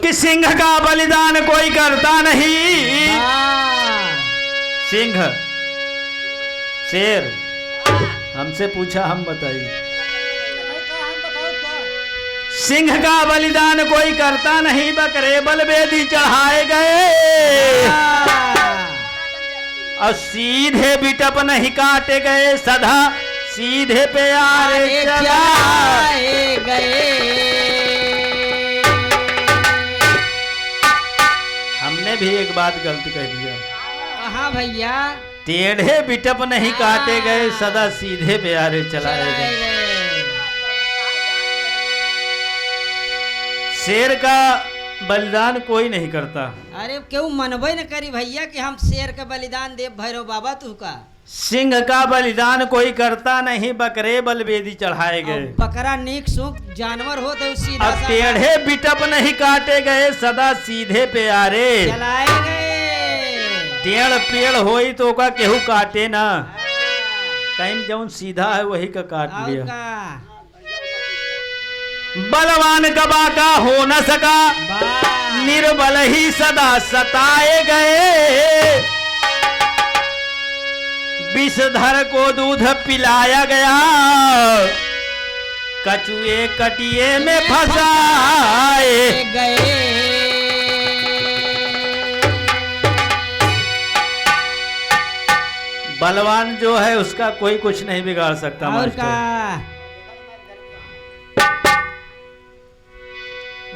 कि सिंह का बलिदान कोई करता नहीं। सिंह शेर हमसे पूछा, हम बताइए। सिंह का बलिदान कोई करता नहीं, बकरे बलवेदी चढ़ाए गए और सीधे बिटप नहीं काटे गए, सदा सीधे प्यारे चलाए गए। हमने भी एक बात गलत कह दिया। हाँ भैया, टेढ़े बिटप नहीं काटे गए, सदा सीधे प्यारे चलाए गए। शेर का बलिदान कोई नहीं करता। अरे क्यों मनबे न करी भैया कि हम शेर का बलिदान देव भैरव बाबा तू का। सिंह का बलिदान कोई करता नहीं, बकरे बलवेदी चढ़ाए गए। बकरा नीक सूख जानवर हो तो सीधा अब टेढ़े बिटप नहीं काटे गए, सदा सीधे प्यारे चलाए गए। टेढ़ पेड़ होई तो का केहू काटे ना, कहीं जौन सीधा है वही का काट लिया। बलवान गबा का हो न सका, निर्बल ही सदा सताए गए। विषधर को दूध पिलाया गया, कछुए कटिए में फंसाए गए। बलवान जो है उसका कोई कुछ नहीं बिगाड़ सकता। और का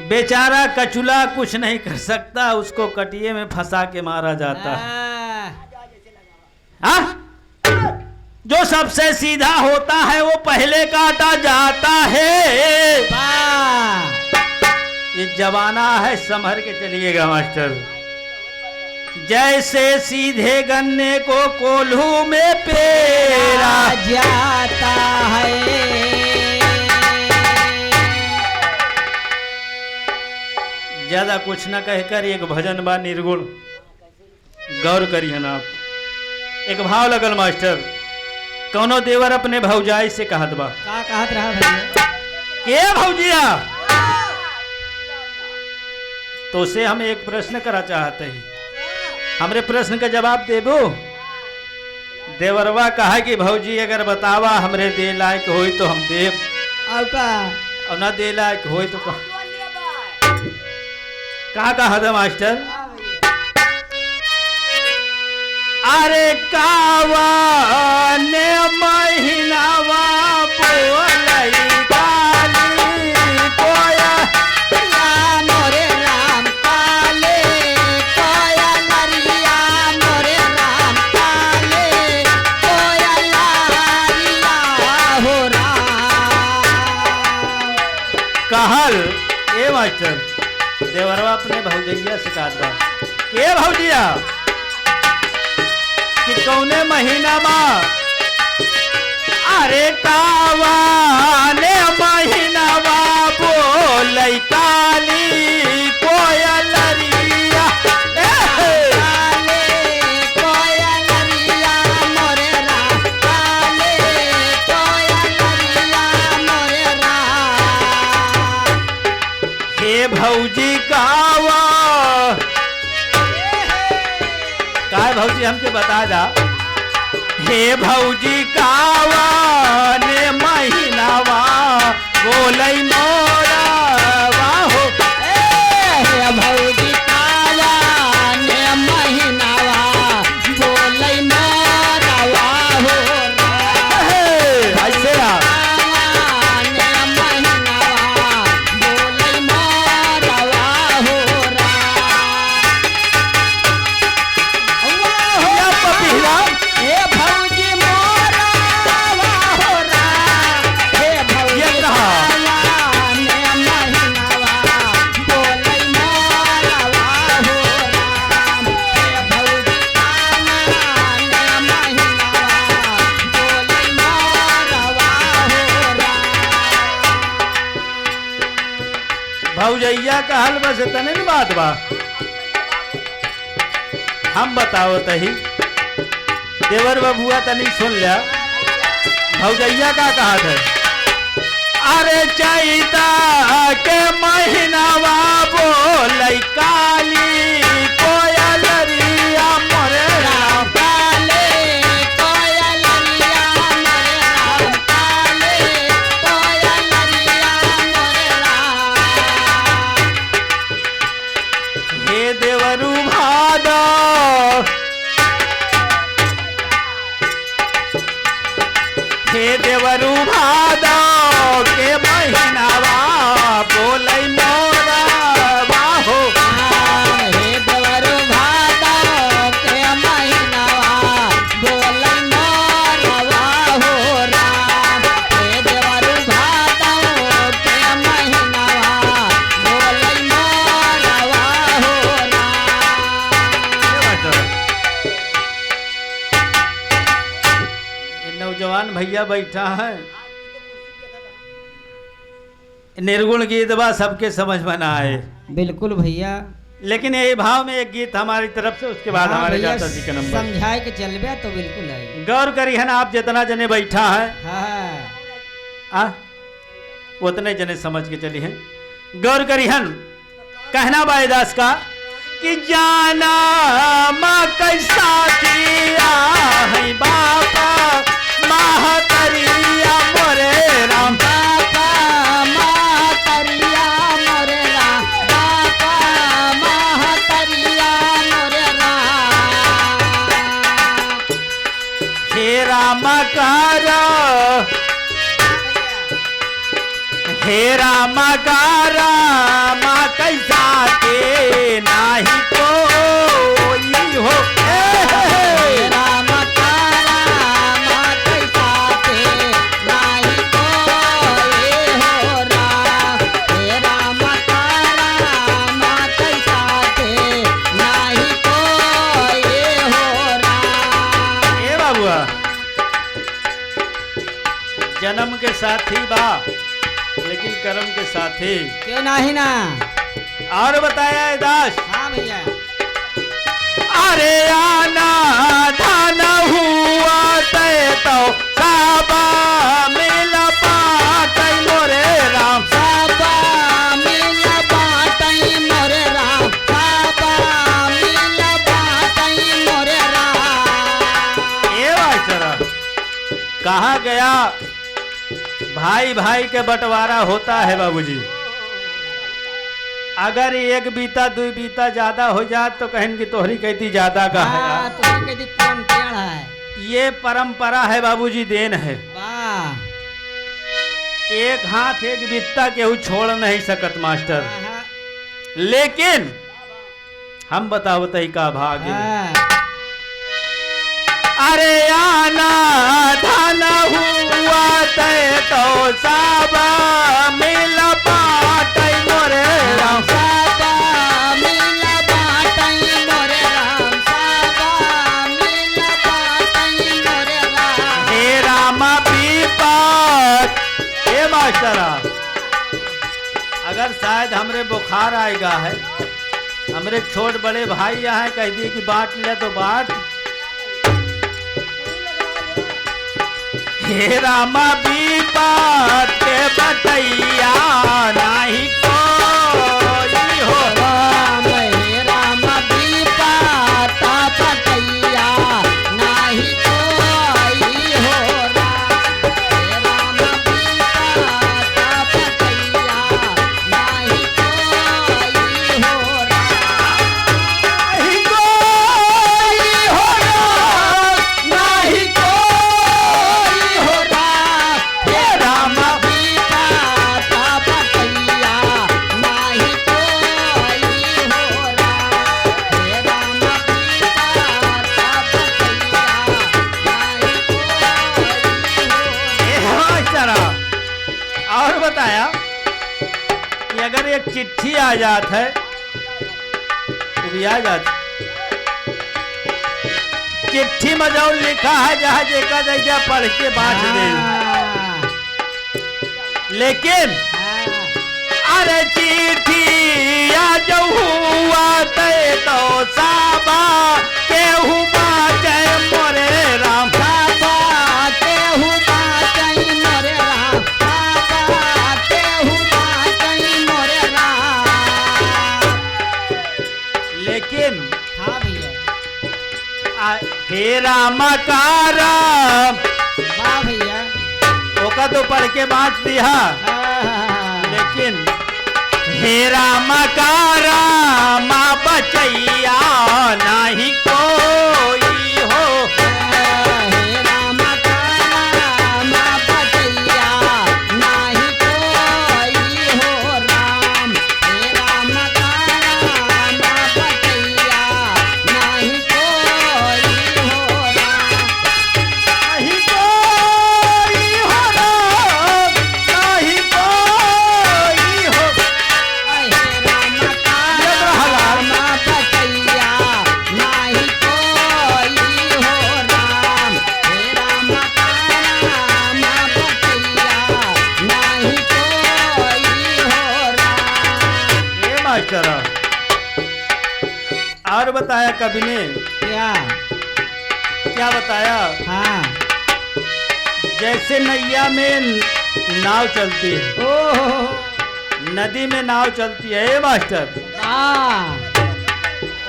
बेचारा कचुला कुछ नहीं कर सकता, उसको कटिए में फंसा के मारा जाता है। जो सबसे सीधा होता है वो पहले काटा जाता है। ये जमाना है, संभर के चलिएगा मास्टर। जैसे सीधे गन्ने को कोल्हू में पेरा जाता है। ज्यादा कुछ न कहकर एक भजन बा निर्गुण, गौर करिए ना आप। एक भाव लगल मास्टर, कौनो देवर अपने भौजाई से कहत बा। का कहत रहा भैया? के भौजिया, तो से हम एक प्रश्न करा चाहते हैं, हमरे प्रश्न का जवाब देबो। देवरवा कहा कि भौजी अगर बतावा हमरे दे लायक होई तो हम देव, और न दे लायक होई तो कहा था मास्टर? अरे कावा ने महीनावा बोलई काली कोया मोरे राम काले कोया नरिया, मोरे राम काले कोया लारिया हो राम। कहल ए मास्टर, देवरवा अपने भौजैया से कहता के भौजिया कि कौने महीना में? अरे कावा ने महीना बोलई काली कोयलरिया, कोयलरिया मोरे राम काले कोयलरिया मोरे राम। हे भौजी कावा, काय भौजी हमके बता जा। हे भौजी कावा ने महीनावा बोलई मोरा वाहो। भौजी काला ने महीनावा बोलई मोरा वाहो। ऐसे ने महीनावा बोलई मोरा वाहो। हे भौजी मोरा वाहो राम, हे भौजी काला ने महीनावा बोलई मोरा वाहो राम, हे भौजी काला ने महीनावा बोलई मोरा वाहो राम। भौजैया कहल बस तने न बात बा, हम बताओ तही। देवर बबुआ तनी सुन लिया, भौजैया का कहा था? अरे चैता के महीनावा बोल भादो हे देवरू भादो के महीनावा बोलै मोरा बाहो हे देवरु भादो के महीनावा बोलै मोरवा हो राम। हे देवरु भादो के महीनावा बोलै मोरवा हो राम। ये नौजवान भैया बैठा है, निर्गुण गीत बा सबके समझ में ना आए, बिल्कुल भैया। लेकिन यही भाव में एक गीत हमारी तरफ से, उसके बाद हाँ हमारे भैया, जाता जी का नंबर। समझाए के चलबे तो बिल्कुल है। गौर करी है ना, आप जितना जने बैठा है हाँ उतने जने समझ के चली हैं। गौर करी हन, कहना बाईदास का कि जाना माँ कैसा दिया है बापा महतरिया मोरे राम। बापा महतरिया मोरे राम, बापा महतरिया मोरे राम। हे राम कर हे राम कर माँ कैसा के नाही कोई हो हे राम तारा कैसा के नाही कोई हो राम। हे राम तारा कैसा के नाही कोई हो राम। ए बाबुआ, जन्म के साथी बा लेकिन कर्म के साथी क्यों नहीं ना। और बताया दास। हाँ भैया। अरे आना धाना हुआ तय तो साबा मिल पाटै मोरे राम। साबा मिल बाटै मोरे राम, साबा मिल बाटै मोरे राम। ये वाचरा कहा गया, भाई भाई के बंटवारा होता है बाबूजी। अगर एक बीता दो बीता ज्यादा हो जाए तो कहें कि तोहरी कहती ज्यादा का है। तो कहती कौन पेड़ है। ये परंपरा है बाबूजी, देन है। वाह। एक हाथ एक बित्ता केहू छोड़ नहीं सकत मास्टर। लेकिन हम बताओ तई का भाग्य। अरे आना धाना हुआ तय तो साबा मिल पाटै मोरे राम। साबा मिल बाटै मोरे राम, साबा मिल बाटै मोरे राम। हे राम विपत। हे मास्टरा, अगर शायद हमरे बुखार आएगा है, हमरे छोट बड़े भाई यहाँ कह दिए कि बांट ले तो बांट। हे राम विपत के बटैया नहीं कोई हो राम। हे राम विपत बटैया नाही कोई हो राम। हे राम विपत बटैया नाही कोई हो राम। नहीं कोई हो नाही कोई हो राम। हे राम विपत बटैया नाही कोई हो राम। हे राम विपत बटैया नाही कोई हो राम। चरा। और बताया कि अगर एक चिट्ठी आ जात है, वो भी आ जाती। चिट्ठी में जो लिखा है जहाँ जेका जैसा पढ़ के बांट दे। लेकिन अरे चिट्ठी आ जो हुआ तय तो साबा केहू बाटे मोरे राम। साबा केहू बाटै मोरे राम, साबा केहू बाटै मोरे राम। लेकिन हाँ भैया। हे राम का राम वाह भैया। ओका तो पढ़ के बांट दिया। लेकिन हे राम का राम बचैया ना और बताया कवि ने, क्या? क्या बताया? हाँ। जैसे नैया में नाव चलती है, ओह नदी में नाव चलती है ए मास्टर, हाँ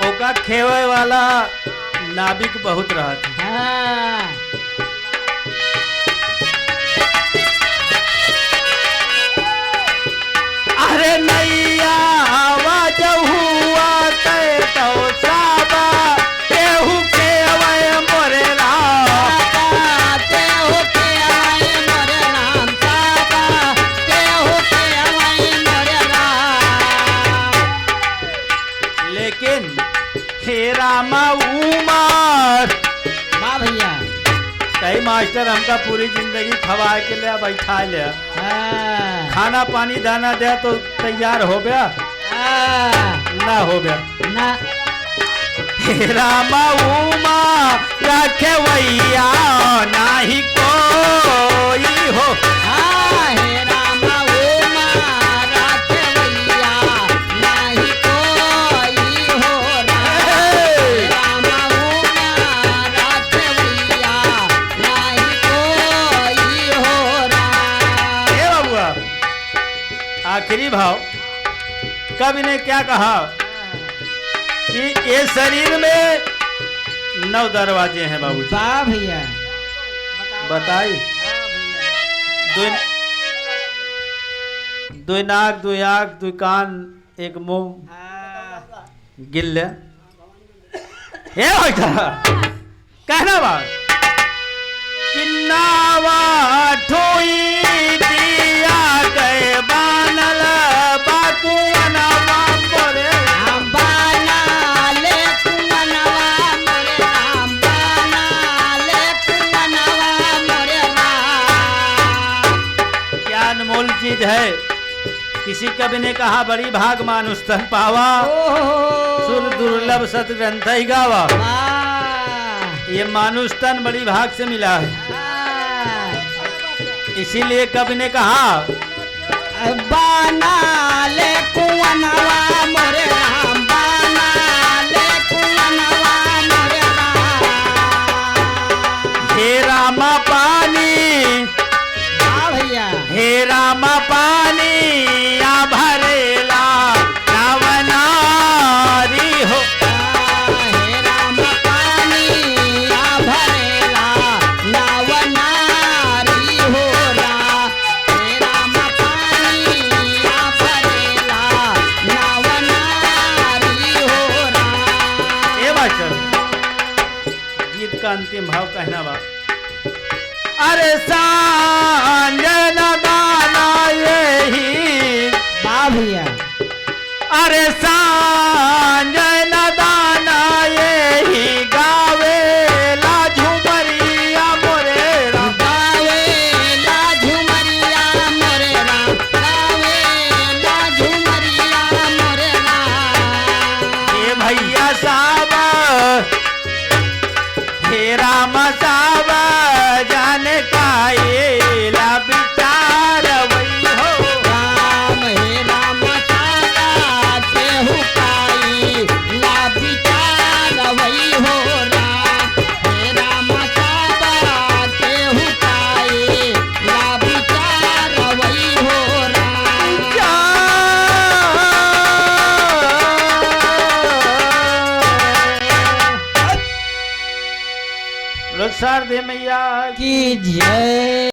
ओका खेवे वाला नाविक बहुत रहत है। हाँ अरे नैया आवाज हुआ तय तो साबा केहू केवय मोरे राम। लेकिन हे रामा उमर वाह भैया। कई मास्टर हमका पूरी जिंदगी खवा के लिया बैठा लिया, हाँ खाना पानी दाना दिया तो तैयार हो गया ना हो गया। ना हे रामा उमा रखे वैया नाही कोई हो। हाँ हे रामा उमा राखे भैया नाही कोई हो राम। हे रामा उमा राखे भैया नाही कोई हो राम। हे बाबुआ, आखिरी भाव कवि ने क्या कहा कि ये शरीर में 9 दरवाजे हैं बाबू। वाह भैया। बताई दो नाक, दो आँख, दो कान, एक मुंह, गिल्ले। हे बेटा कहना बात कि नावा ठोई दिया गए बानल बाकुअना बापरे। क्या अनमोल चीज है। किसी कवि ने कहा बड़ी भाग मानुष तन पावा, सुर दुर्लभ सत ग्रंथ ही गावा। ये मानुष तन बड़ी भाग से मिला है, इसीलिए कवि ने कहा बाना ले कुवनवा मोरे राम, बाना ले कुवनवा मोरे राम। हे रामा पानी, हाँ भैया। हे रामा पानी या भरेला नवनारी हो। हे राम पानी आ भरेला नवनारी हो राम। हे राम पानी आ भरेला नवनारी हो राम। ए मास्टर, गीत का अंतिम भाव कहना बा। अरे सांझ न गाना यही, वाह भैया। अरे सांझ न दाना यही गावेला झुमरिया मोरे राम। गावेला झुमरिया मोरे राम, गावेला झुमरिया मोरे राम। हे भैया साहब, हे राम साहब जाने का ये ला विचार वही हो। राम हे राम सादा केहू पाई ला विचार वही हो राम। हे राम सादा केहू पाई ला विचार वही हो राम। लोग सार दे मैया की जय।